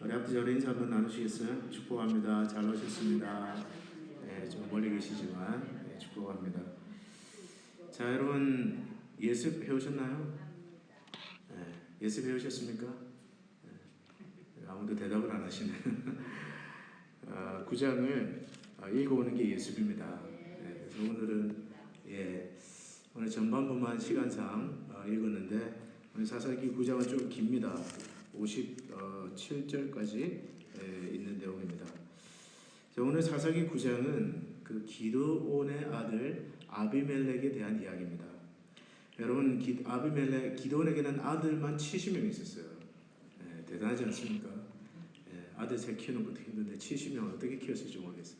우리 앞뒤자로 인사 한번 나누시겠어요? 축복합니다. 잘 오셨습니다. 네, 좀 멀리 계시지만 네, 축복합니다. 자, 여러분 예습 해오셨나요? 네, 예습 해오셨습니까? 네, 아무도 대답을 안 하시네요. 구장을 읽어오는 게 예습입니다. 네, 그래서 오늘 전반부만 시간상 읽었는데 오늘 사사기 9장은 좀 깁니다. 57절까지 있는 내용입니다. 자, 오늘 사사기 9장은 그 기드온의 아들 아비멜렉에 대한 이야기입니다. 여러분, 기드온에게는 아들만 70명 있었어요. 대단하지 않습니까? 아들 셋 키우는 것도 힘든데 70명 어떻게 키웠을지 모르겠어요.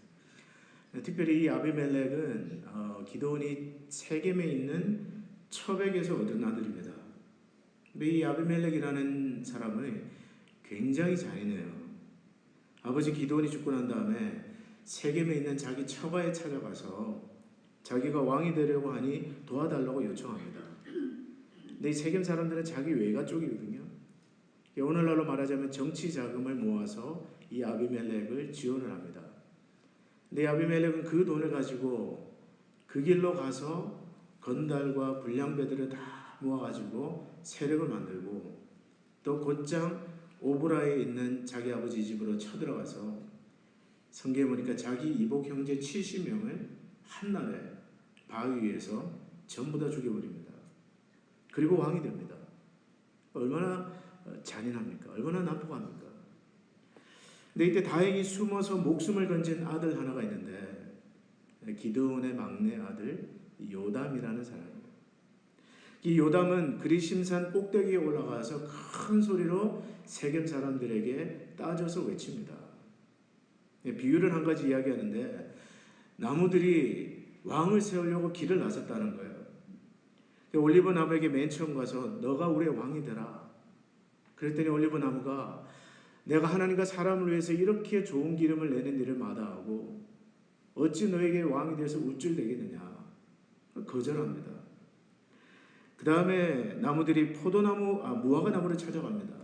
특별히 이 아비멜렉은 기드온이 세겜에 있는 처백에서 얻은 아들입니다. 근데 이 아비멜렉이라는 사람은 굉장히 잔인해요. 아버지 기드온이 죽고 난 다음에 세겜에 있는 자기 처가에 찾아가서 자기가 왕이 되려고 하니 도와달라고 요청합니다. 근데 이 세겜 사람들은 자기 외가 쪽이거든요. 오늘날로 말하자면 정치 자금을 모아서 이 아비멜렉을 지원을 합니다. 근데 아비멜렉은 그 돈을 가지고 그 길로 가서 건달과 불량배들을 다 모아가지고 세력을 만들고 또 곧장 오브라에 있는 자기 아버지 집으로 쳐들어가서 성경에 보니까 자기 이복 형제 70명을 한날에 바위 위에서 전부 다 죽여버립니다. 그리고 왕이 됩니다. 얼마나 잔인합니까? 얼마나 난폭합니까? 근데 이때 다행히 숨어서 목숨을 건진 아들 하나가 있는데 기드온의 막내 아들 요담이라는 사람입니다. 이 요담은 그리심산 꼭대기에 올라가서 큰 소리로 세겜 사람들에게 따져서 외칩니다. 비유를 한 가지 이야기하는데 나무들이 왕을 세우려고 길을 나섰다는 거예요. 올리브 나무에게 맨 처음 가서 너가 우리의 왕이 되라. 그랬더니 올리브 나무가 내가 하나님과 사람을 위해서 이렇게 좋은 기름을 내는 일을 마다하고 어찌 너에게 왕이 되어서 우쭐대겠느냐. 거절합니다. 그 다음에 나무들이 무화과 나무를 찾아갑니다.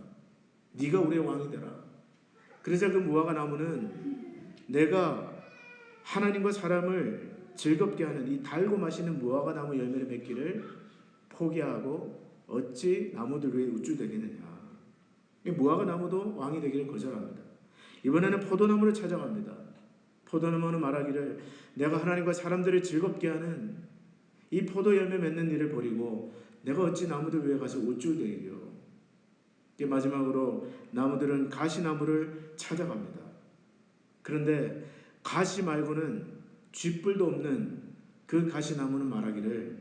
네가 우리의 왕이 되라. 그러자 그 무화과 나무는 내가 하나님과 사람을 즐겁게 하는 이 달고 맛있는 무화과 나무 열매를 맺기를 포기하고 어찌 나무들 위에 우쭐대겠느냐. 무화과 나무도 왕이 되기를 거절합니다. 이번에는 포도나무를 찾아갑니다. 포도나무는 말하기를 내가 하나님과 사람들을 즐겁게 하는 이 포도 열매 맺는 일을 버리고 내가 어찌 나무들 위에 가서 우쭐대기요. 마지막으로 나무들은 가시나무를 찾아갑니다. 그런데 가시 말고는 쥐뿔도 없는 그 가시나무는 말하기를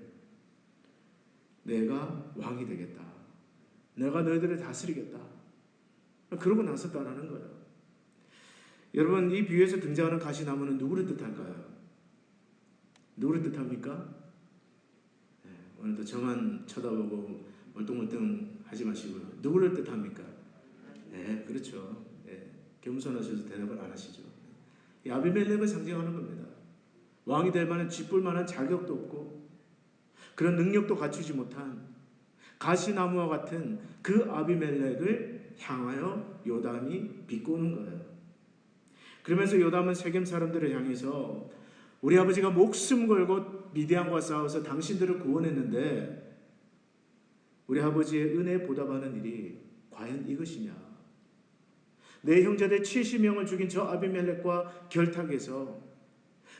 내가 왕이 되겠다. 내가 너희들을 다스리겠다. 그러고 나섰다라는 거예요. 여러분, 이 비유에서 등장하는 가시나무는 누구를 뜻할까요? 누구를 뜻합니까? 오늘도 저만 쳐다보고 멀뚱멀뚱 하지 마시고요. 누구를 뜻합니까? 네, 그렇죠. 겸손하셔서 대답을 안 하시죠. 이 아비멜렉을 상징하는 겁니다. 왕이 될 만한 쥐뿔 만한 자격도 없고 그런 능력도 갖추지 못한 가시나무와 같은 그 아비멜렉을 향하여 요담이 비꼬는 거예요. 그러면서 요담은 세겜 사람들을 향해서 우리 아버지가 목숨 걸고 미디안과 싸워서 당신들을 구원했는데 우리 아버지의 은혜에 보답하는 일이 과연 이것이냐. 내 형제들 70명을 죽인 저 아비멜렉과 결탁해서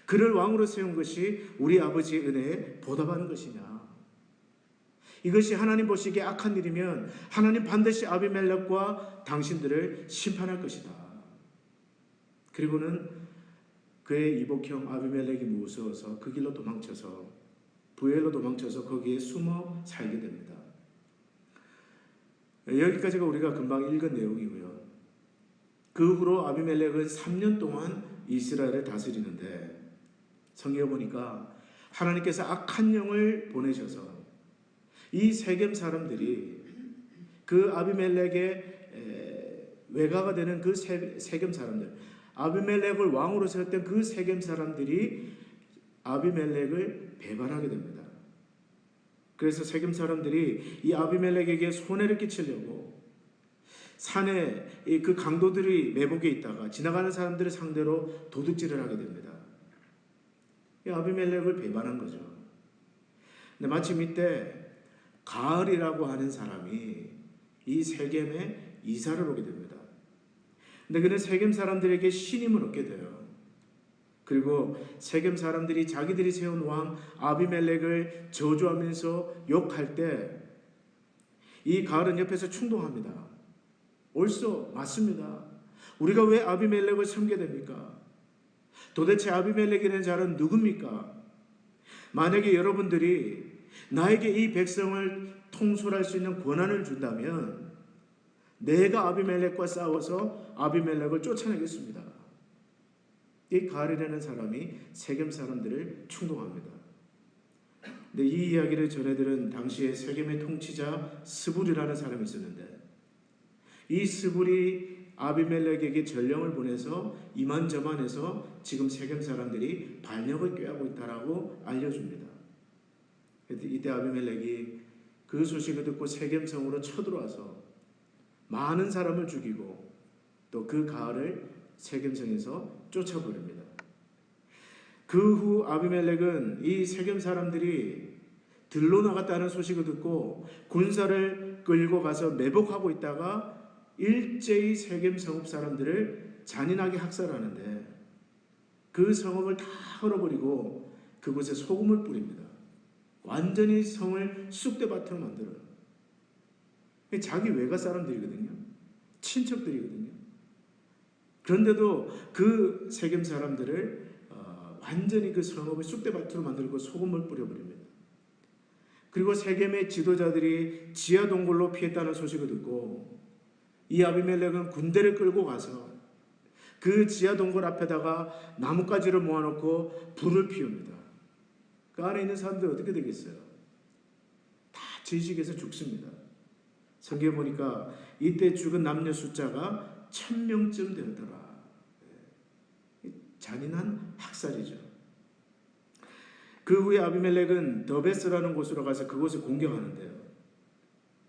그를 왕으로 세운 것이 우리 아버지의 은혜에 보답하는 것이냐. 이것이 하나님 보시기에 악한 일이면 하나님 반드시 아비멜렉과 당신들을 심판할 것이다. 그리고는 그의 이복형 아비멜렉이 무서워서 그 길로 도망쳐서 부엘로 도망쳐서 거기에 숨어 살게 됩니다. 여기까지가 우리가 금방 읽은 내용이고요. 그 후로 아비멜렉은 3년 동안 이스라엘을 다스리는데 성경에 보니까 하나님께서 악한 영을 보내셔서 이 세겜 사람들이 그 아비멜렉의 외가가 되는 그 세겜 사람들, 아비멜렉을 왕으로 세웠던 그 세겜 사람들이 아비멜렉을 배반하게 됩니다. 그래서 세겜 사람들이 이 아비멜렉에게 손해를 끼치려고 산에 그 강도들이 매복에 있다가 지나가는 사람들을 상대로 도둑질을 하게 됩니다. 이 아비멜렉을 배반한 거죠. 근데 마침 이때 가을이라고 하는 사람이 이 세겜에 이사를 오게 됩니다. 근데 그는 세겜 사람들에게 신임을 얻게 돼요. 그리고 세겜 사람들이 자기들이 세운 왕 아비멜렉을 저주하면서 욕할 때 이 가을은 옆에서 충동합니다. 옳소, 맞습니다. 우리가 왜 아비멜렉을 섬게 됩니까? 도대체 아비멜렉이라는 자는 누굽니까? 만약에 여러분들이 나에게 이 백성을 통솔할 수 있는 권한을 준다면 내가 아비멜렉과 싸워서 아비멜렉을 쫓아내겠습니다. 이 가을이라는 사람이 세겜 사람들을 충동합니다. 근데 이 이야기를 전해들은 당시에 세겜의 통치자 스불이라는 사람이 있었는데 이 스불이 아비멜렉에게 전령을 보내서 이만저만해서 지금 세겜 사람들이 반역을 꾀하고 있다라고 알려줍니다. 이때 아비멜렉이 그 소식을 듣고 세겜 성으로 쳐들어와서 많은 사람을 죽이고 또 그 가을을 세겜 성에서 쫓아버립니다. 그 후 아비멜렉은 이 세겜 사람들이 들로 나갔다는 소식을 듣고 군사를 끌고 가서 매복하고 있다가 일제히 세겜 성읍 사람들을 잔인하게 학살하는데 그 성읍을 다 헐어버리고 그곳에 소금을 뿌립니다. 완전히 성을 쑥대밭으로 만들어요. 자기 외가 사람들이거든요. 친척들이거든요. 그런데도 그 세겜 사람들을 완전히 그 성읍을 쑥대밭으로 만들고 소금을 뿌려버립니다. 그리고 세겜의 지도자들이 지하 동굴로 피했다는 소식을 듣고 이 아비멜렉은 군대를 끌고 가서 그 지하 동굴 앞에다가 나뭇가지를 모아놓고 불을 피웁니다. 그 안에 있는 사람들 어떻게 되겠어요? 다 질식해서 죽습니다. 성경에 보니까 이때 죽은 남녀 숫자가 1000명쯤 되더라. 잔인한 학살이죠. 그 후에 아비멜렉은 더베스라는 곳으로 가서 그곳을 공격하는데요.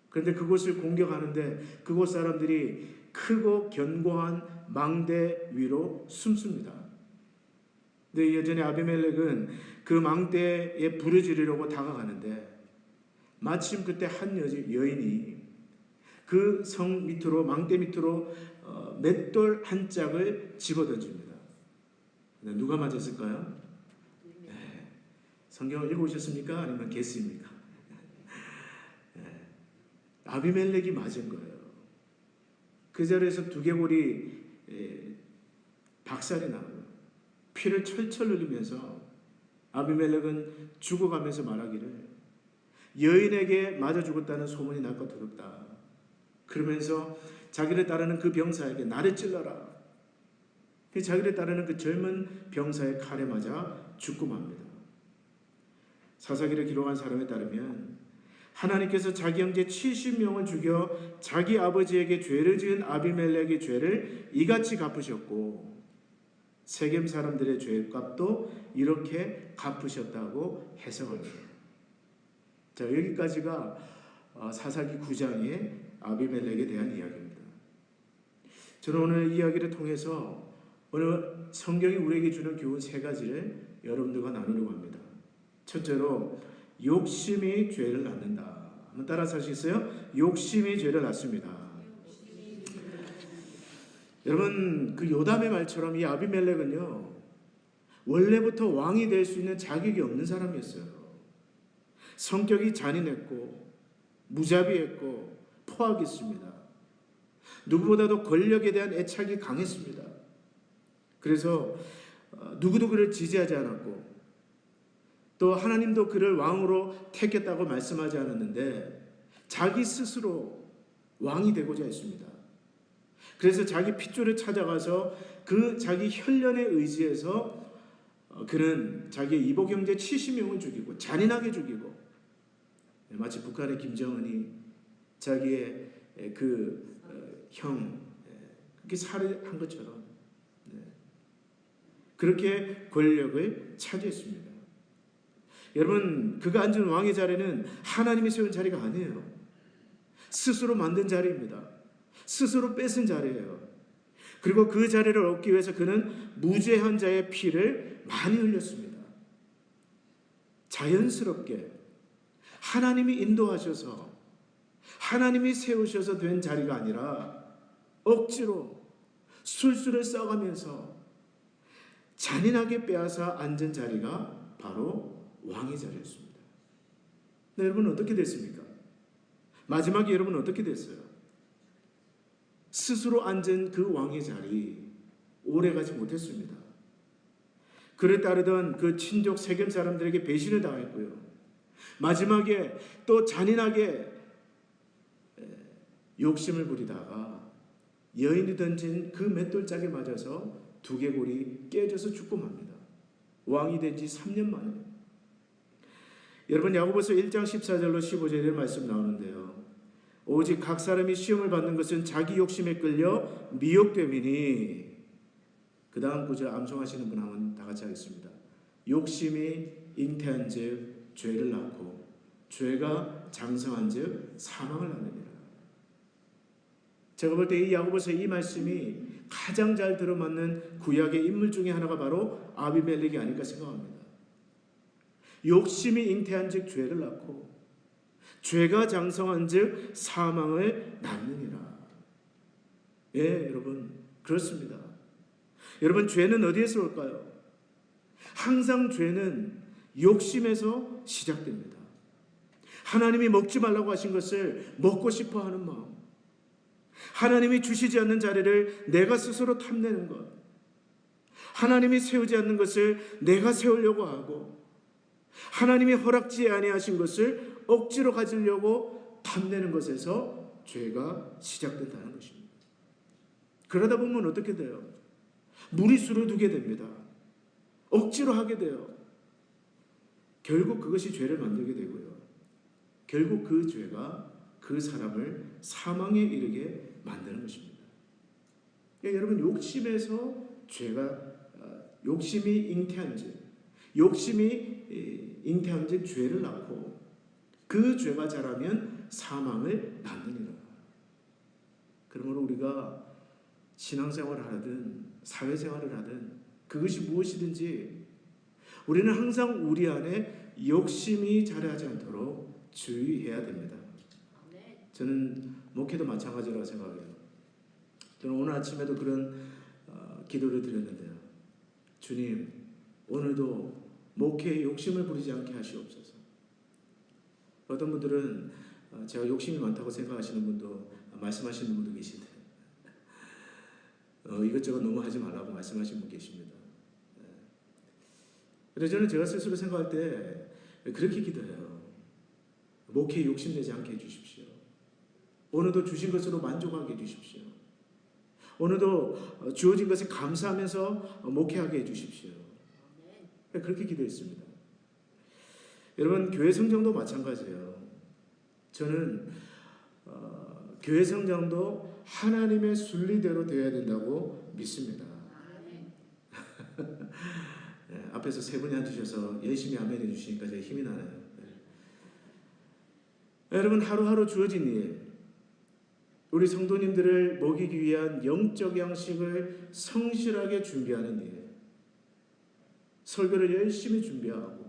그런데 그곳을 공격하는데 그곳 사람들이 크고 견고한 망대 위로 숨습니다. 근데 여전히 아비멜렉은 그 망대에 불을 지르려고 다가가는데 마침 그때 한 여인이 그 성 밑으로 망대 밑으로 맷돌 한 짝을 집어던집니다. 누가 맞았을까요? 네. 성경을 읽어오셨습니까? 아니면 개스입니까? 네. 아비멜렉이 맞은 거예요. 그 자리에서 두개골이 박살이 나고 피를 철철 흘리면서 아비멜렉은 죽어가면서 말하기를 여인에게 맞아 죽었다는 소문이 날까 두렵다. 그러면서 자기를 따르는 그 병사에게 나를 찔러라. 자기를 따르는 그 젊은 병사의 칼에 맞아 죽고 맙니다. 사사기를 기록한 사람에 따르면 하나님께서 자기 형제 70명을 죽여 자기 아버지에게 죄를 지은 아비멜렉의 죄를 이같이 갚으셨고 세겜 사람들의 죄값도 이렇게 갚으셨다고 해석합니다. 자, 여기까지가 사사기 9장의 아비멜렉에 대한 이야기입니다. 저는 오늘 이 이야기를 통해서 오늘 성경이 우리에게 주는 교훈 3가지를 여러분들과 나누려고 합니다. 첫째로 욕심이 죄를 낳는다. 한번 따라서 하시겠어요? 욕심이 죄를 낳습니다. 여러분 그 요담의 말처럼 이 아비멜렉은요 원래부터 왕이 될 수 있는 자격이 없는 사람이었어요. 성격이 잔인했고 무자비했고 포악했습니다. 누구보다도 권력에 대한 애착이 강했습니다. 그래서 누구도 그를 지지하지 않았고 또 하나님도 그를 왕으로 택했다고 말씀하지 않았는데 자기 스스로 왕이 되고자 했습니다. 그래서 자기 핏줄을 찾아가서 그 자기 혈련에 의지해서 그는 자기의 이복 형제 70명을 죽이고 잔인하게 죽이고 마치 북한의 김정은이 자기의 그 형 그렇게 살해한 것처럼 그렇게 권력을 차지했습니다. 여러분 그가 앉은 왕의 자리는 하나님이 세운 자리가 아니에요. 스스로 만든 자리입니다. 스스로 뺏은 자리예요. 그리고 그 자리를 얻기 위해서 그는 무죄한 자의 피를 많이 흘렸습니다. 자연스럽게 하나님이 인도하셔서 하나님이 세우셔서 된 자리가 아니라 억지로 술수를 써가면서 잔인하게 빼앗아 앉은 자리가 바로 왕의 자리였습니다. 네, 여러분 어떻게 됐습니까? 마지막에 여러분 어떻게 됐어요? 스스로 앉은 그 왕의 자리 오래가지 못했습니다. 그를 따르던 그 친족 세겜 사람들에게 배신을 당했고요. 마지막에 또 잔인하게 욕심을 부리다가 여인이 던진 그 맷돌짝에 맞아서 두개골이 깨져서 죽고 맙니다. 왕이 된 지 3년 만에. 여러분 야고보서 1장 14절로 15절의 말씀 나오는데요. 오직 각 사람이 시험을 받는 것은 자기 욕심에 끌려 미혹됨이니, 그 다음 구절 암송하시는 분 한번 다 같이 하겠습니다. 욕심이 잉태한 즉 죄를 낳고 죄가 장성한 즉 사망을 낳느니라. 제가 볼 때 이 야고보서 이 말씀이 가장 잘 들어맞는 구약의 인물 중에 하나가 바로 아비멜렉이 아닐까 생각합니다. 욕심이 잉태한 즉 죄를 낳고 죄가 장성한 즉 사망을 낳느니라. 예, 여러분 그렇습니다. 여러분 죄는 어디에서 올까요? 항상 죄는 욕심에서 시작됩니다. 하나님이 먹지 말라고 하신 것을 먹고 싶어 하는 마음, 하나님이 주시지 않는 자리를 내가 스스로 탐내는 것, 하나님이 세우지 않는 것을 내가 세우려고 하고, 하나님이 허락지 아니하신 것을 억지로 가지려고 탐내는 것에서 죄가 시작된다는 것입니다. 그러다 보면 어떻게 돼요? 무리수를 두게 됩니다. 억지로 하게 돼요. 결국 그것이 죄를 만들게 되고요. 결국 그 죄가 그 사람을 사망에 이르게 만드는 것입니다. 여러분 욕심에서 죄가 욕심이 잉태한 즉 죄를 낳고 그 죄가 자라면 사망을 낳느니라. 그러므로 우리가 신앙생활을 하든 사회생활을 하든 그것이 무엇이든지 우리는 항상 우리 안에 욕심이 자라지 않도록 주의해야 됩니다. 저는 목회도 마찬가지라고 생각해요. 저는 오늘 아침에도 그런 기도를 드렸는데요. 주님, 오늘도 목회에 욕심을 부리지 않게 하시옵소서. 어떤 분들은 제가 욕심이 많다고 생각하시는 분도 말씀하시는 분도 계시대요. 이것저것 너무 하지 말라고 말씀하시는 분 계십니다. 그래서 저는 제가 스스로 생각할 때 그렇게 기도해요. 목회에 욕심내지 않게 해주십시오. 오늘도 주신 것으로 만족하게 해주십시오. 오늘도 주어진 것에 감사하면서 목회하게 해주십시오. 그렇게 기도했습니다. 여러분 교회 성장도 마찬가지예요. 저는 교회 성장도 하나님의 순리대로 되어야 된다고 믿습니다. 네, 앞에서 세 분이 앉으셔서 열심히 아멘 해주시니까 제가 힘이 나네요. 네. 여러분 하루하루 주어진 일, 우리 성도님들을 먹이기 위한 영적 양식을 성실하게 준비하는 일, 설교를 열심히 준비하고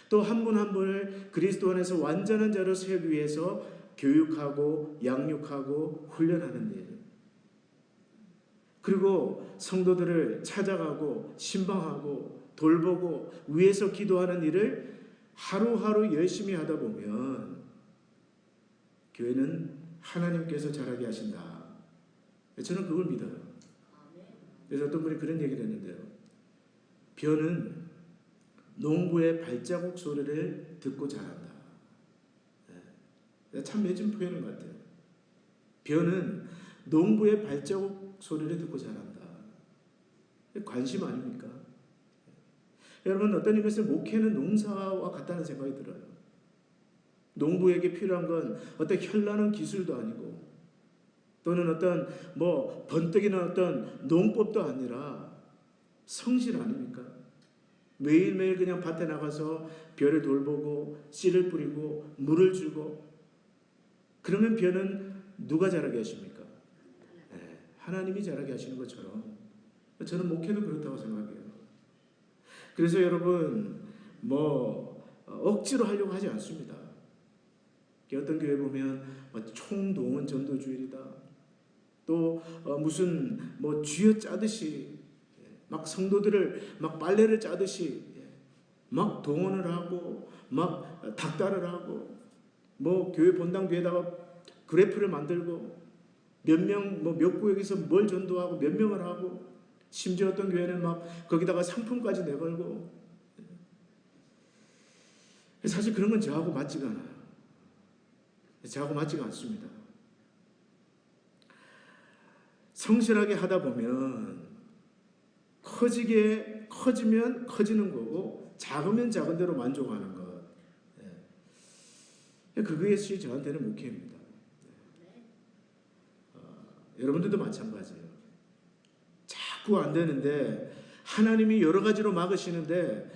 또 한 분 한 분을 그리스도 안에서 완전한 자로 세우기 위해서 교육하고 양육하고 훈련하는 일, 그리고 성도들을 찾아가고 신방하고 돌보고 위해서 기도하는 일을 하루하루 열심히 하다 보면 교회는 하나님께서 자라게 하신다. 저는 그걸 믿어요. 그래서 어떤 분이 그런 얘기를 했는데요. 벼는 농부의 발자국 소리를 듣고 자란다. 참 매진 표현인 것 같아요. 벼는 농부의 발자국 소리를 듣고 자란다. 관심 아닙니까? 여러분 어떤 의미에서 목회는 농사와 같다는 생각이 들어요. 농부에게 필요한 건 어떤 현란한 기술도 아니고 또는 어떤 번뜩이는 어떤 농법도 아니라 성실 아닙니까? 매일매일 그냥 밭에 나가서 벼를 돌보고 씨를 뿌리고 물을 주고, 그러면 벼는 누가 자라게 하십니까? 하나님이 잘하게 하시는 것처럼 저는 목회도 그렇다고 생각해요. 그래서 여러분 억지로 하려고 하지 않습니다. 어떤 교회 보면 총동원 전도주일이다. 또 무슨 쥐어짜듯이 막 성도들을 막 빨래를 짜듯이 막 동원을 하고 막 닥달을 하고 교회 본당 뒤에다가 그래프를 만들고 몇 명 몇 구역에서 뭘 전도하고 몇 명을 하고 심지어 어떤 교회는 막 거기다가 상품까지 내걸고 사실 그런 건 저하고 맞지가 않아요. 저하고 맞지가 않습니다. 성실하게 하다 보면 커지면 커지는 거고 작으면 작은 대로 만족하는 것. 그것이 저한테는 목회입니다. 여러분들도 마찬가지예요. 자꾸 안 되는데 하나님이 여러 가지로 막으시는데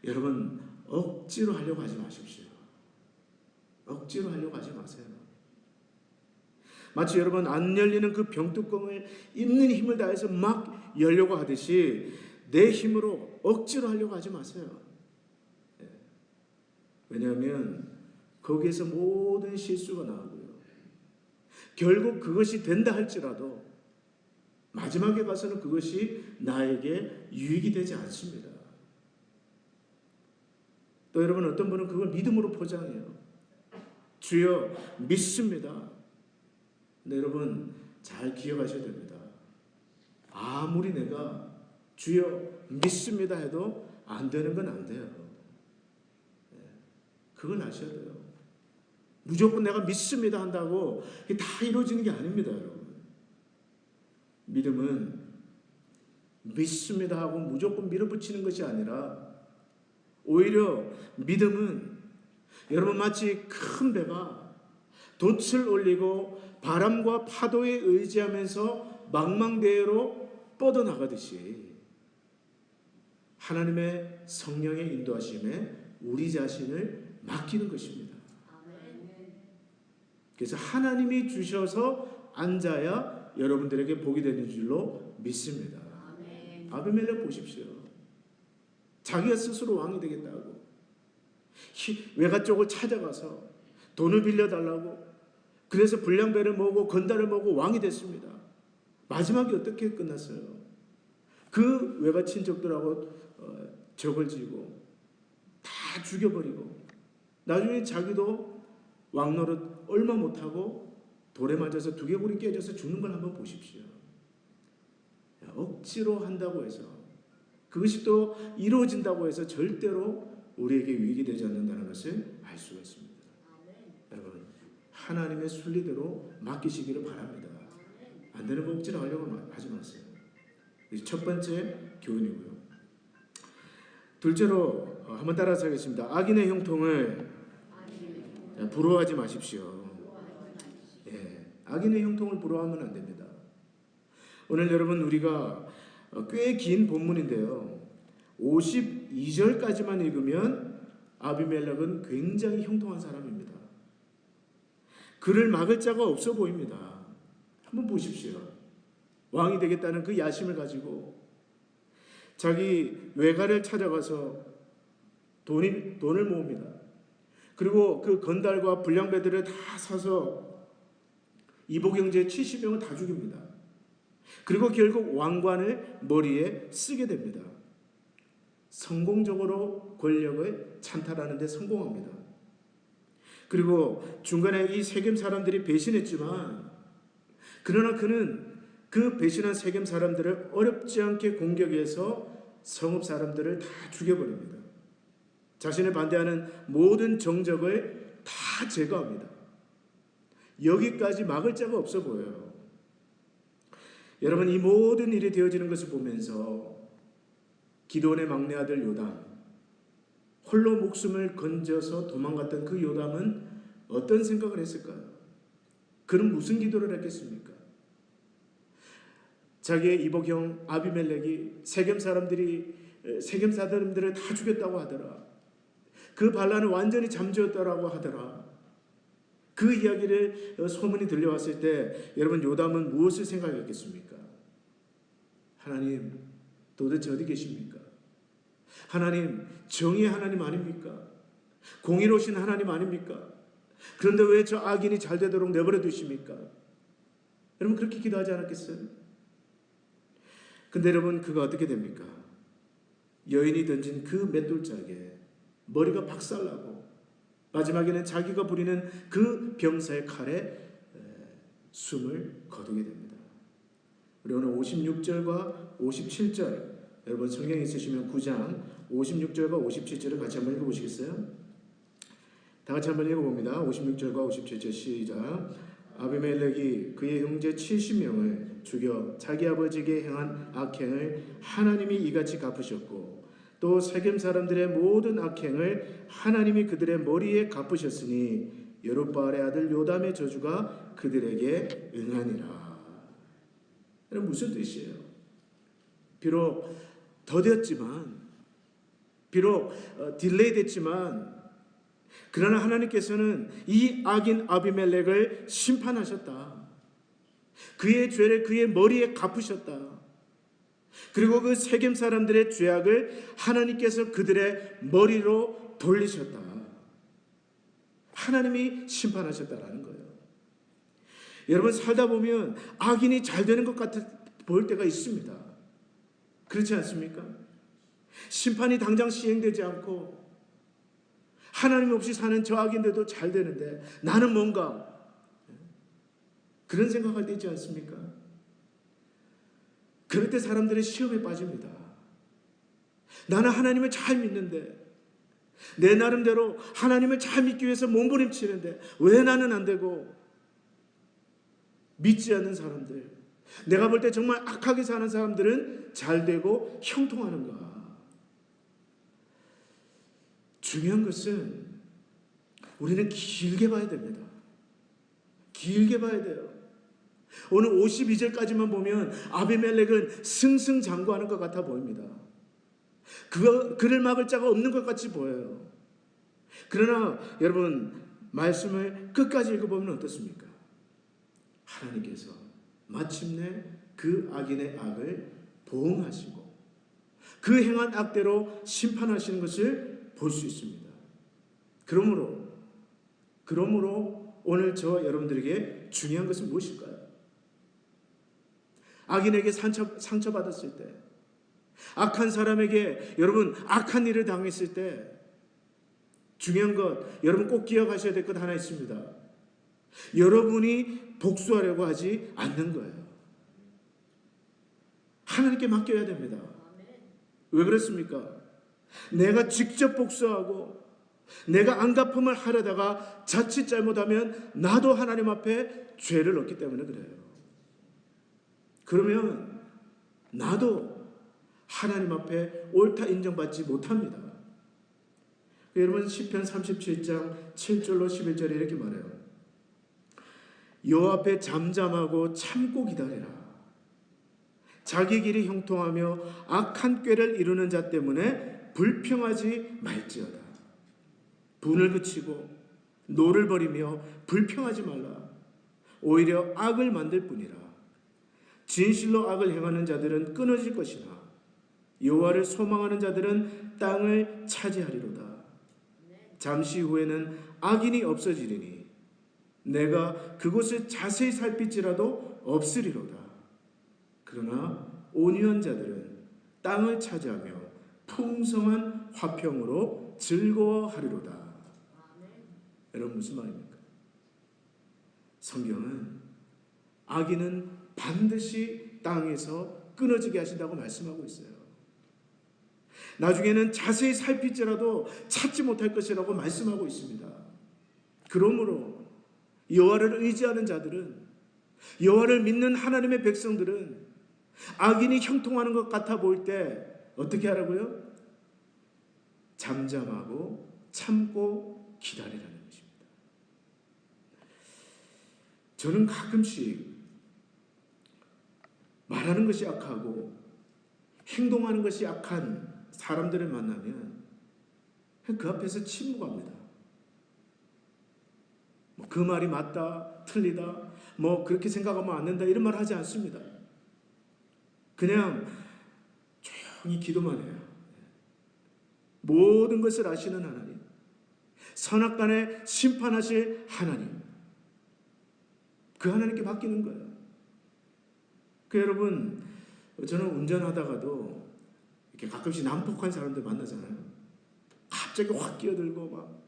여러분 억지로 하려고 하지 마십시오. 억지로 하려고 하지 마세요. 마치 여러분 안 열리는 그 병뚜껑을 있는 힘을 다해서 막 열려고 하듯이 내 힘으로 억지로 하려고 하지 마세요. 왜냐하면 거기에서 모든 실수가 나오고요. 결국 그것이 된다 할지라도 마지막에 가서는 그것이 나에게 유익이 되지 않습니다. 또 여러분 어떤 분은 그걸 믿음으로 포장해요. 주여 믿습니다. 근데 여러분 잘 기억하셔야 됩니다. 아무리 내가 주여 믿습니다 해도 안 되는 건 안 돼요. 그걸 아셔야 돼요. 무조건 내가 믿습니다 한다고 다 이루어지는 게 아닙니다, 여러분. 믿음은 믿습니다 하고 무조건 밀어붙이는 것이 아니라 오히려 믿음은 여러분 마치 큰 배가 돛을 올리고 바람과 파도에 의지하면서 망망대해로 뻗어나가듯이 하나님의 성령의 인도하심에 우리 자신을 맡기는 것입니다. 그래서 하나님이 주셔서 앉아야 여러분들에게 복이 되는 줄로 믿습니다. 아비멜렉 보십시오. 자기가 스스로 왕이 되겠다고 외가 쪽을 찾아가서 돈을 빌려달라고 그래서 불량배를 모으고 건달을 모으고 왕이 됐습니다. 마지막에 어떻게 끝났어요? 그 외가 친척들하고 적을 지고 다 죽여버리고 나중에 자기도 왕노릇 얼마 못하고 돌에 맞아서 두개골이 깨져서 죽는 걸 한번 보십시오. 억지로 한다고 해서 그것이 또 이루어진다고 해서 절대로 우리에게 유익이 되지 않는다는 것을 알 수가 있습니다. 여러분 하나님의 순리대로 맡기시기를 바랍니다. 안 되는 거 억지로 하려고 하지 마세요. 첫 번째 교훈이고요. 둘째로 한번 따라서 하겠습니다. 악인의 형통을 부러워하지 마십시오. 악인의 형통을 부러워하면 안 됩니다. 오늘 여러분 우리가 꽤 긴 본문인데요. 52절까지만 읽으면 아비멜렉은 굉장히 형통한 사람입니다. 그를 막을 자가 없어 보입니다. 한번 보십시오. 왕이 되겠다는 그 야심을 가지고 자기 외가를 찾아가서 돈을 모읍니다. 그리고 그 건달과 불량배들을 다 사서 이복영제 70명을 다 죽입니다. 그리고 결국 왕관을 머리에 쓰게 됩니다. 성공적으로 권력을 찬탈하는 데 성공합니다. 그리고 중간에 이 세겜 사람들이 배신했지만 그러나 그는 그 배신한 세겜 사람들을 어렵지 않게 공격해서 성읍 사람들을 다 죽여버립니다. 자신을 반대하는 모든 정적을 다 제거합니다. 여기까지 막을 자가 없어 보여요. 여러분 이 모든 일이 되어지는 것을 보면서 기드온의 막내 아들 요담, 홀로 목숨을 건져서 도망갔던 그 요담은 어떤 생각을 했을까요? 그는 무슨 기도를 했겠습니까? 자기의 이복형 아비멜렉이 세겜 사람들을 다 죽였다고 하더라. 그 반란을 완전히 잠재웠다라고 하더라. 그 이야기를 소문이 들려왔을 때 여러분 요담은 무엇을 생각했겠습니까? 하나님 도대체 어디 계십니까? 하나님 정의의 하나님 아닙니까? 공의로우신 하나님 아닙니까? 그런데 왜 저 악인이 잘 되도록 내버려 두십니까? 여러분 그렇게 기도하지 않았겠어요? 근데 여러분 그가 어떻게 됩니까? 여인이 던진 그 맷돌짝에 머리가 박살나고 마지막에는 자기가 부리는 그 병사의 칼에 숨을 거두게 됩니다. 우리 오늘 56절과 57절 여러분 성경 있으시면 9장 56절과 57절을 같이 한번 읽어보시겠어요? 다 같이 한번 읽어봅니다. 56절과 57절 시작. 아비멜렉이 그의 형제 70명을 죽여 자기 아버지에게 행한 악행을 하나님이 이같이 갚으셨고 또 세겜 사람들의 모든 악행을 하나님이 그들의 머리에 갚으셨으니 여룻바알의 아들 요담의 저주가 그들에게 응하니라. 여러분 무슨 뜻이에요? 비록 더뎠지만 비록 딜레이 됐지만 그러나 하나님께서는 이 악인 아비멜렉을 심판하셨다. 그의 죄를 그의 머리에 갚으셨다. 그리고 그 세겜 사람들의 죄악을 하나님께서 그들의 머리로 돌리셨다. 하나님이 심판하셨다라는 거예요. 여러분 살다 보면 악인이 잘 되는 것 같아 보일 때가 있습니다. 그렇지 않습니까? 심판이 당장 시행되지 않고 하나님 없이 사는 저 악인데도 잘 되는데 나는 뭔가 그런 생각할 때 있지 않습니까? 그럴 때 사람들은 시험에 빠집니다. 나는 하나님을 잘 믿는데 내 나름대로 하나님을 잘 믿기 위해서 몸부림치는데 왜 나는 안 되고 믿지 않는 사람들 내가 볼 때 정말 악하게 사는 사람들은 잘 되고 형통하는가? 중요한 것은 우리는 길게 봐야 됩니다. 길게 봐야 돼요. 오늘 52절까지만 보면 아비멜렉은 승승장구하는 것 같아 보입니다. 그를 막을 자가 없는 것 같이 보여요. 그러나 여러분 말씀을 끝까지 읽어보면 어떻습니까? 하나님께서 마침내 그 악인의 악을 보응하시고 그 행한 악대로 심판하시는 것을 볼 수 있습니다. 그러므로 오늘 저 여러분들에게 중요한 것은 무엇일까요? 악인에게 상처받았을 때 악한 사람에게 여러분 악한 일을 당했을 때 중요한 것 여러분 꼭 기억하셔야 될 것 하나 있습니다. 여러분이 복수하려고 하지 않는 거예요. 하나님께 맡겨야 됩니다. 왜 그렇습니까? 내가 직접 복수하고 내가 안갚음을 하려다가 자칫 잘못하면 나도 하나님 앞에 죄를 얻기 때문에 그래요. 그러면 나도 하나님 앞에 옳다 인정받지 못합니다. 여러분 시편 37장 7절로 11절에 이렇게 말해요. 여호와 앞에 잠잠하고 참고 기다리라. 자기 길이 형통하며 악한 꾀를 이루는 자 때문에 불평하지 말지어다. 분을 그치고 노를 버리며 불평하지 말라. 오히려 악을 만들 뿐이라. 진실로 악을 행하는 자들은 끊어질 것이나 여호와를 소망하는 자들은 땅을 차지하리로다. 잠시 후에는 악인이 없어지리니 내가 그곳을 자세히 살필지라도 없으리로다. 그러나 온유한 자들은 땅을 차지하며 풍성한 화평으로 즐거워하리로다. 여러분 무슨 말입니까? 성경은 악인은 반드시 땅에서 끊어지게 하신다고 말씀하고 있어요. 나중에는 자세히 살필지라도 찾지 못할 것이라고 말씀하고 있습니다. 그러므로 여호와를 의지하는 자들은 여호와를 믿는 하나님의 백성들은 악인이 형통하는 것 같아 보일 때 어떻게 하라고요? 잠잠하고 참고 기다리라는 것입니다. 저는 가끔씩 말하는 것이 악하고 행동하는 것이 악한 사람들을 만나면 그 앞에서 침묵합니다. 그 말이 맞다, 틀리다, 그렇게 생각하면 안 된다 이런 말 하지 않습니다. 그냥 조용히 기도만 해요. 모든 것을 아시는 하나님, 선악간에 심판하실 하나님, 그 하나님께 맡기는 거예요. 여러분, 저는 운전하다가도 이렇게 가끔씩 난폭한 사람들 만나잖아요. 갑자기 확 끼어들고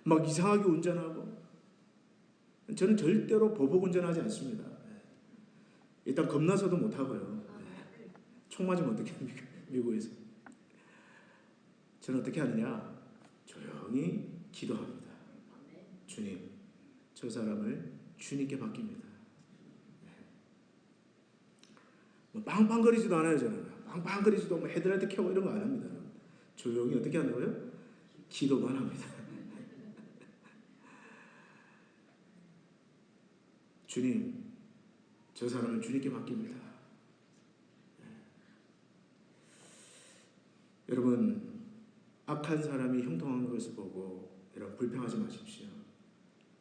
막 이상하게 운전하고. 저는 절대로 보복 운전하지 않습니다. 일단 겁나서도 못하고요. 총 맞으면 어떻게 합니까? 미국에서. 저는 어떻게 하느냐? 조용히 기도합니다. 주님, 저 사람을 주님께 맡깁니다. 빵빵거리지도 않아요. 저는 빵빵거리지도 헤드라이트 켜고 이런 거 안 합니다. 조용히 어떻게 한다고요? 기도만 합니다. 주님, 저 사람을 주님께 맡깁니다. 여러분, 악한 사람이 형통한 것을 보고 여러분 불평하지 마십시오.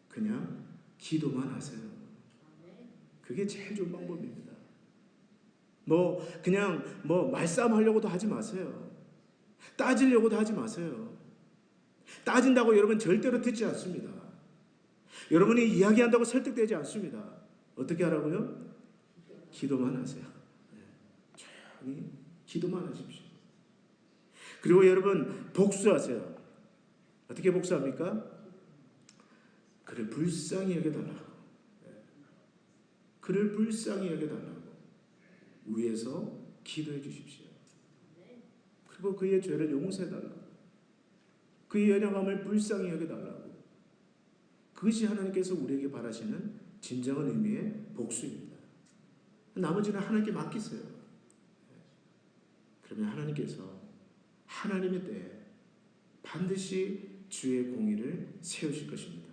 그냥 기도만 하세요. 그게 제일 좋은 방법입니다. 그냥 말싸움하려고도 하지 마세요. 따지려고도 하지 마세요. 따진다고 여러분 절대로 듣지 않습니다. 여러분이 이야기한다고 설득되지 않습니다. 어떻게 하라고요? 기도만 하세요. 조용히 기도만 하십시오. 그리고 여러분 복수하세요. 어떻게 복수합니까? 그를 불쌍히 여겨달라고. 그를 불쌍히 여겨달라고 위에서 기도해 주십시오. 그리고 그의 죄를 용서해달라고. 그의 연약함을 불쌍히 여겨달라고. 그것이 하나님께서 우리에게 바라시는 진정한 의미의 복수입니다. 나머지는 하나님께 맡기세요. 그러면 하나님께서 하나님의 때에 반드시 주의 공의를 세우실 것입니다.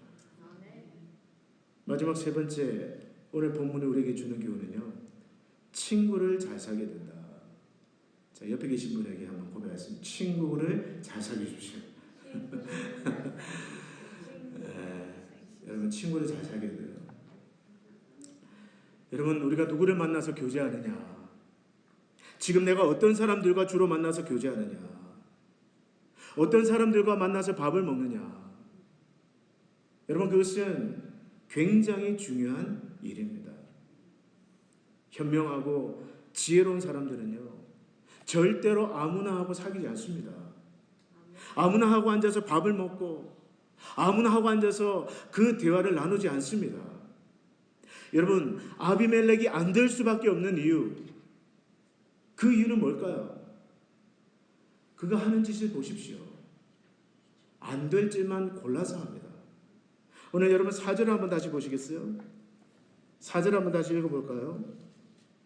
마지막 세 번째, 오늘 본문이 우리에게 주는 교훈은요, 친구를 잘 사게 된다. 자, 옆에 계신 분에게 한번 고백하겠습니다. 친구를 잘 사귀십시오. 여러분, 친구를 잘 사귀어야 돼요. 여러분, 우리가 누구를 만나서 교제하느냐, 지금 내가 어떤 사람들과 주로 만나서 교제하느냐, 어떤 사람들과 만나서 밥을 먹느냐, 여러분, 그것은 굉장히 중요한 일입니다. 현명하고 지혜로운 사람들은요, 절대로 아무나 하고 사귀지 않습니다. 아무나 하고 앉아서 밥을 먹고 아무나 하고 앉아서 그 대화를 나누지 않습니다. 여러분, 아비멜렉이 안 될 수밖에 없는 이유, 그 이유는 뭘까요? 그가 하는 짓을 보십시오. 안 될 짓만 골라서 합니다. 오늘 여러분 4절 한번 다시 보시겠어요? 4절 한번 다시 읽어볼까요?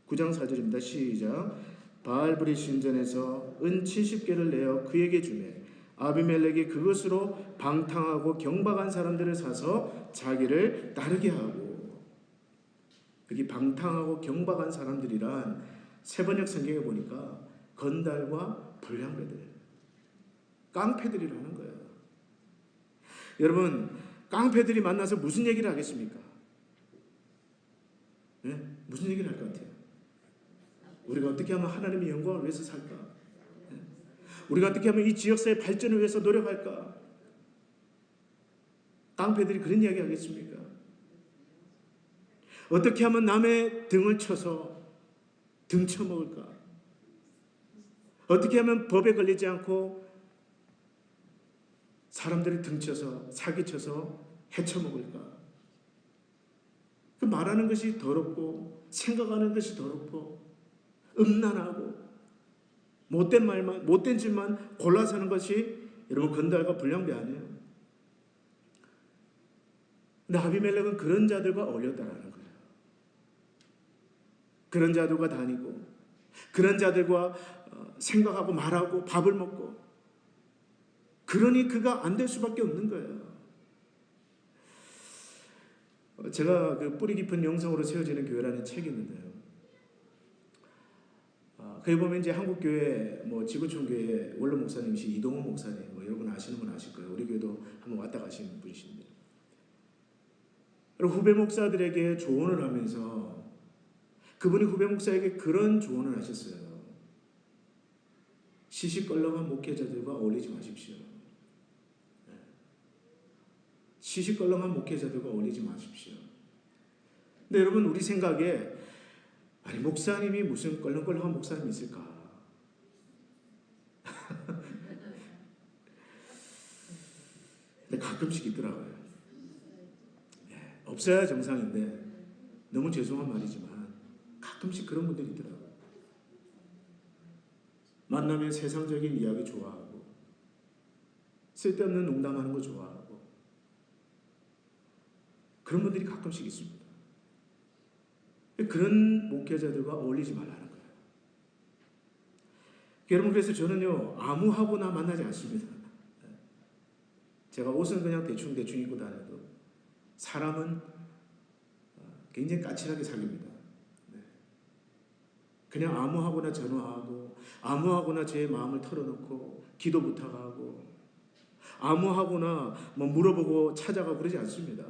9장 4절입니다. 시작. 바알브리 신전에서 은 70개를 내어 그에게 주매 아비멜렉이 그것으로 방탕하고 경박한 사람들을 사서 자기를 따르게 하고. 여기 방탕하고 경박한 사람들이란 세번역 성경에 보니까 건달과 불량배들, 깡패들이라는 거예요. 여러분, 깡패들이 만나서 무슨 얘기를 하겠습니까? 네? 무슨 얘기를 할 것 같아요? 우리가 어떻게 하면 하나님의 영광을 위해서 살까? 네? 우리가 어떻게 하면 이 지역사회 발전을 위해서 노력할까? 깡패들이 그런 이야기 하겠습니까? 어떻게 하면 남의 등을 쳐서 등쳐먹을까? 어떻게 하면 법에 걸리지 않고 사람들을 등쳐서 사기쳐서 헤쳐먹을까? 그 말하는 것이 더럽고 생각하는 것이 더럽고 음란하고 못된 말만, 못된 짓만 골라서 하는 것이 여러분 건달과 불량배 아니에요? 근데 아비멜렉은 그런 자들과 어울렸다라는 거예요. 그런 자들과 다니고 그런 자들과 생각하고 말하고 밥을 먹고, 그러니 그가 안 될 수밖에 없는 거예요. 제가 그 뿌리 깊은 영성으로 세워지는 교회라는 책이 있는데요. 거기 보면 이제 한국교회 지구촌교회 원로 목사님이신 이동훈 목사님, 여러분 아시는 분 아실 거예요. 우리 교회도 한번 왔다 가신 분이십니다. 후배 목사들에게 조언을 하면서 그분이 후배 목사에게 그런 조언을 하셨어요. 시시껄렁한 목회자들과 어울리지 마십시오. 시시껄렁한 목회자들과 어울리지 마십시오. 근데 여러분, 우리 생각에 아니 목사님이 무슨 껄렁껄렁한 목사님이 있을까? 근데 가끔씩 있더라고요. 없어야 정상인데 너무 죄송한 말이지만 가끔씩 그런 분들이 있더라고요. 만나면 세상적인 이야기 좋아하고 쓸데없는 농담하는 거 좋아하고 그런 분들이 가끔씩 있습니다. 그런 목회자들과 어울리지 말라는 거예요. 여러분, 그래서 저는요 아무하고나 만나지 않습니다. 제가 옷은 그냥 대충 입고 다녀도 사람은 굉장히 까칠하게 사깁니다. 그냥 아무하고나 전화하고 아무하고나 제 마음을 털어놓고 기도 부탁하고 아무하고나 뭐 물어보고 찾아가고 그러지 않습니다.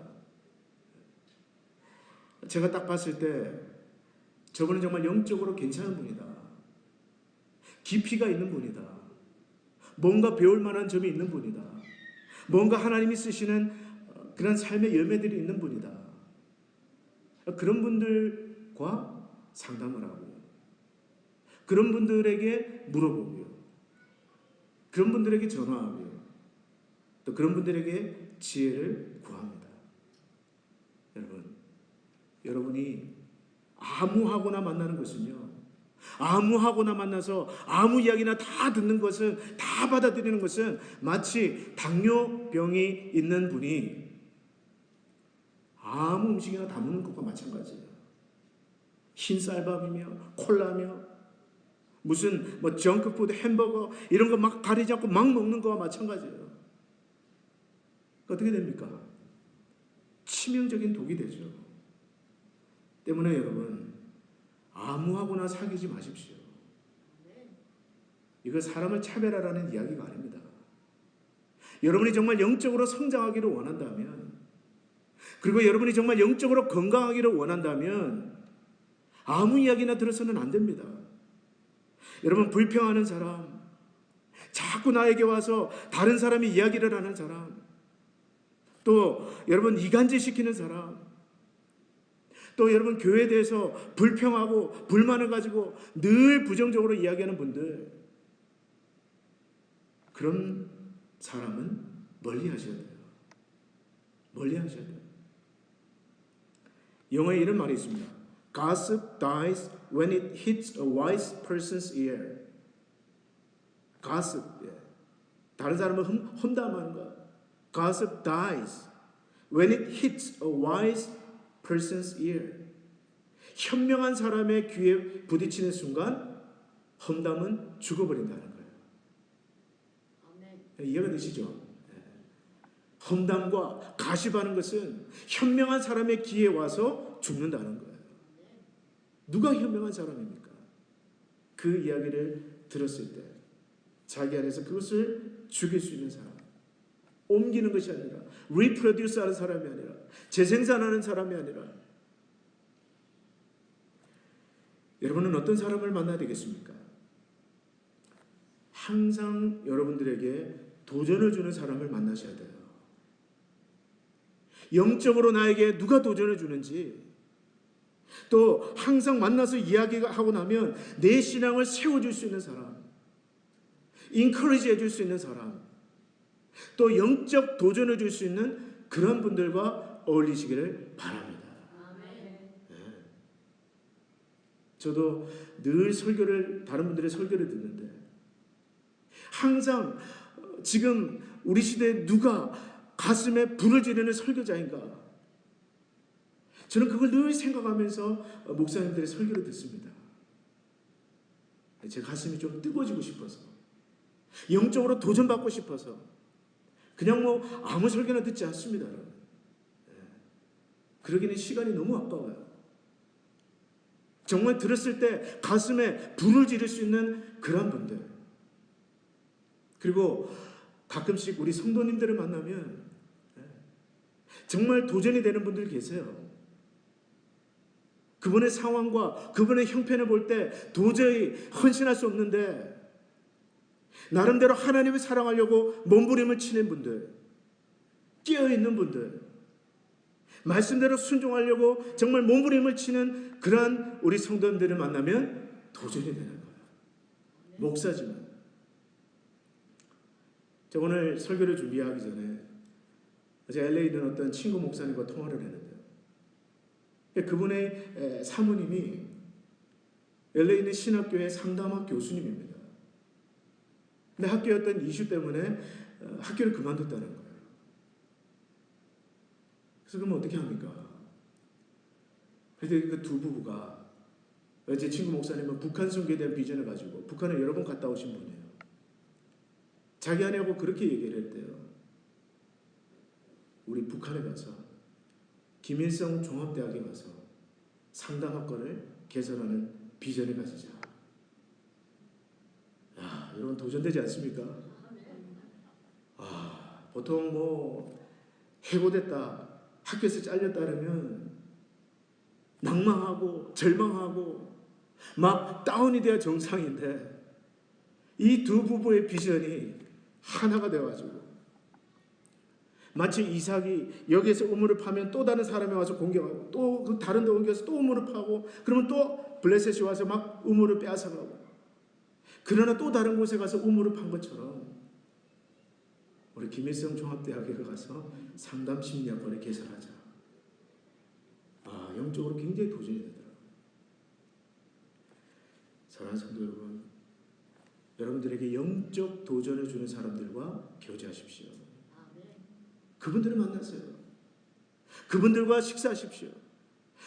제가 딱 봤을 때 저분은 정말 영적으로 괜찮은 분이다. 깊이가 있는 분이다. 뭔가 배울 만한 점이 있는 분이다. 뭔가 하나님이 쓰시는 그런 삶의 열매들이 있는 분이다. 그런 분들과 상담을 하고요. 그런 분들에게 물어보고요. 그런 분들에게 전화하고요. 또 그런 분들에게 지혜를 구합니다. 여러분이 아무하고나 만나는 것은요, 아무하고나 만나서 아무 이야기나 다 듣는 것은, 다 받아들이는 것은 마치 당뇨병이 있는 분이 아무 음식이나 다 먹는 것과 마찬가지예요. 흰쌀밥이며 콜라며 무슨 뭐 정크푸드 햄버거 이런 거 막 가리지 않고 막 먹는 거와 마찬가지예요. 어떻게 됩니까? 치명적인 독이 되죠. 때문에 여러분, 아무하고나 사귀지 마십시오. 이거 사람을 차별하라는 이야기가 아닙니다. 여러분이 정말 영적으로 성장하기를 원한다면, 그리고 여러분이 정말 영적으로 건강하기를 원한다면 아무 이야기나 들어서는 안 됩니다. 여러분, 불평하는 사람, 자꾸 나에게 와서 다른 사람이 이야기를 하는 사람, 또 여러분 이간질 시키는 사람, 또 여러분 교회에 대해서 불평하고 불만을 가지고 늘 부정적으로 이야기하는 분들, 그런 사람은 멀리 하셔야 돼요. 멀리 하셔야 돼요. 영어에 이런 말이 있습니다. Gossip dies when it hits a wise person's ear. Gossip, 다른 사람을 험담하는 거. Gossip dies when it hits a wise person's ear. 현명한 사람의 귀에 부딪히는 순간 험담은 죽어버린다는 거예요. 이해가 되시죠? 험담과 가십하는 것은 현명한 사람의 귀에 와서 죽는다는 거예요. 누가 현명한 사람입니까? 그 이야기를 들었을 때 자기 안에서 그것을 죽일 수 있는 사람, 옮기는 것이 아니라 리프로듀스 하는 사람이 아니라 재생산하는 사람이 아니라, 여러분은 어떤 사람을 만나야 되겠습니까? 항상 여러분들에게 도전을 주는 사람을 만나셔야 돼요. 영적으로 나에게 누가 도전을 주는지, 또 항상 만나서 이야기하고 나면 내 신앙을 세워줄 수 있는 사람, 인커리지 해줄 수 있는 사람, 또 영적 도전을 줄 수 있는 그런 분들과 어울리시기를 바랍니다. 네. 저도 늘 다른 분들의 설교를 듣는데 항상 지금 우리 시대에 누가 가슴에 불을 지르는 설교자인가, 저는 그걸 늘 생각하면서 목사님들의 설교를 듣습니다. 제 가슴이 좀 뜨거워지고 싶어서, 영적으로 도전받고 싶어서 그냥 뭐 아무 설교나 듣지 않습니다. 그러기는 시간이 너무 아까워요. 정말 들었을 때 가슴에 불을 지를 수 있는 그런 분들, 그리고 가끔씩 우리 성도님들을 만나면 정말 도전이 되는 분들 계세요. 그분의 상황과 그분의 형편을 볼 때 도저히 헌신할 수 없는데 나름대로 하나님을 사랑하려고 몸부림을 치는 분들, 깨어있는 분들, 말씀대로 순종하려고 정말 몸부림을 치는 그러한 우리 성도님들을 만나면 도전이 되는 거예요. 목사지만. 제가 오늘 설교를 준비하기 전에 어제 LA에 있는 어떤 친구 목사님과 통화를 했는데요. 그분의 사모님이 LA에 있는 신학교의 상담학 교수님입니다. 근데 학교의 어떤 이슈 때문에 학교를 그만뒀다는 거예요. 그래서 그러면 어떻게 합니까? 그래서 그 두 부부가, 제 친구 목사님은 북한 선교에 대한 비전을 가지고 북한을 여러 번 갔다 오신 분이에요. 자기 아내하고 그렇게 얘기를 했대요. 우리 북한에 가서 김일성 종합대학에 가서 상담학과를 개설하는 비전을 가지자. 야, 여러분 도전되지 않습니까? 보통 뭐 해고됐다, 학교에서 잘렸다 그러면 낭망하고 절망하고 막 다운이 돼야 정상인데 이 두 부부의 비전이 하나가 되어가지고 마치 이삭이 여기에서 우물을 파면 또 다른 사람이 와서 공격하고 또 그 다른 데 옮겨서 또 우물을 파고 그러면 또 블레셋이 와서 막 우물을 빼앗아가고 그러나 또 다른 곳에 가서 우물을 판 것처럼 우리 김일성 종합대학에 가서 상담심리학과를 개설하자. 영적으로 굉장히 도전이 되더라고요. 사랑하는 성도 여러분, 여러분들에게 영적 도전을 주는 사람들과 교제하십시오. 그분들을 만나세요. 그분들과 식사하십시오.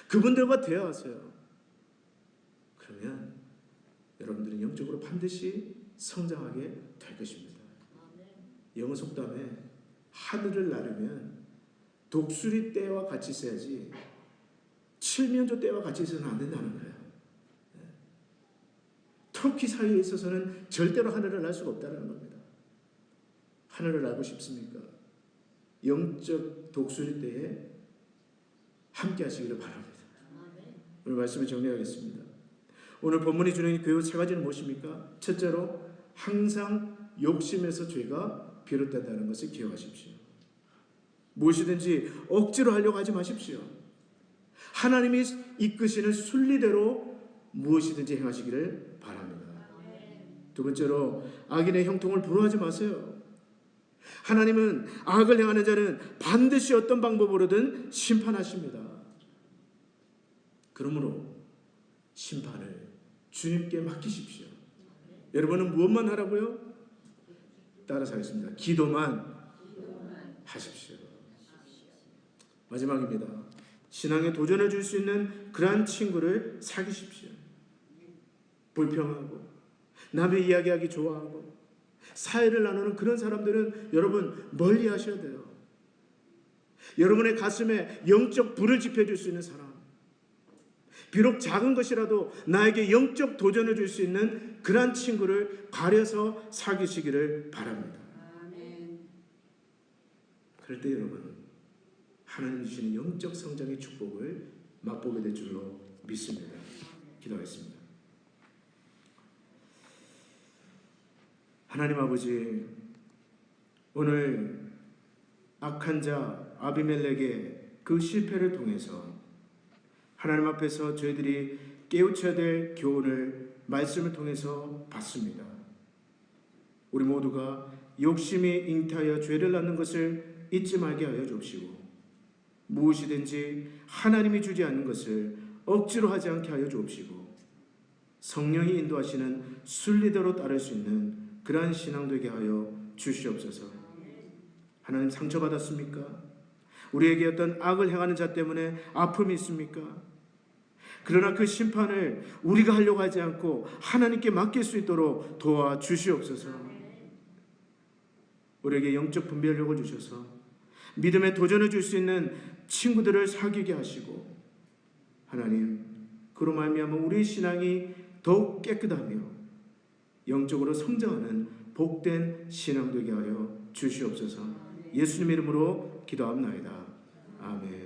그분들과 대화하세요. 그러면 여러분들은 영적으로 반드시 성장하게 될 것입니다. 영어 속담에 하늘을 나르면 독수리 떼와 같이 써야지 칠면조 떼와 같이 있어서는 안 된다는 거예요. 터키 사이에 있어서는 절대로 하늘을 날 수가 없다는 겁니다. 하늘을 날고 싶습니까? 영적 독수리 떼에 함께 하시기를 바랍니다. 오늘 말씀을 정리하겠습니다. 오늘 본문이 주는 교훈 세 가지는 무엇입니까? 첫째로 항상 욕심에서 죄가 비롯된다는 것을 기억하십시오. 무엇이든지 억지로 하려고 하지 마십시오. 하나님이 이끄시는 순리대로 무엇이든지 행하시기를 바랍니다. 두 번째로 악인의 형통을 부러워하지 마세요. 하나님은 악을 행하는 자는 반드시 어떤 방법으로든 심판하십니다. 그러므로 심판을 주님께 맡기십시오. 여러분은 무엇만 하라고요? 따라서 하겠습니다. 기도만 하십시오. 마지막입니다. 신앙에 도전을 줄 수 있는 그러한 친구를 사귀십시오. 불평하고 남의 이야기하기 좋아하고 사회를 나누는 그런 사람들은 여러분 멀리 하셔야 돼요. 여러분의 가슴에 영적 불을 지펴줄 수 있는 사람, 비록 작은 것이라도 나에게 영적 도전을 줄 수 있는 그러한 친구를 가려서 사귀시기를 바랍니다. 그럴 때 여러분 하나님 주시는 영적 성장의 축복을 맛보게 될 줄로 믿습니다. 기도하겠습니다. 하나님 아버지, 오늘 악한 자 아비멜렉의 그 실패를 통해서 하나님 앞에서 저희들이 깨우쳐야 될 교훈을 말씀을 통해서 받습니다. 우리 모두가 욕심이 잉태하여 죄를 낳는 것을 잊지 말게 하여 주옵시고 무엇이든지 하나님이 주지 않는 것을 억지로 하지 않게 하여 주옵시고 성령이 인도하시는 순리대로 따를 수 있는 그러한 신앙 되게 하여 주시옵소서. 하나님 상처받았습니까? 우리에게 어떤 악을 행하는 자 때문에 아픔이 있습니까? 그러나 그 심판을 우리가 하려고 하지 않고 하나님께 맡길 수 있도록 도와주시옵소서. 우리에게 영적 분별력을 주셔서 믿음에 도전을 줄 수 있는 친구들을 사귀게 하시고 하나님, 그로 말미암아 우리 신앙이 더욱 깨끗하며 영적으로 성장하는 복된 신앙 되게 하여 주시옵소서. 예수님 이름으로 기도합나이다. 아멘.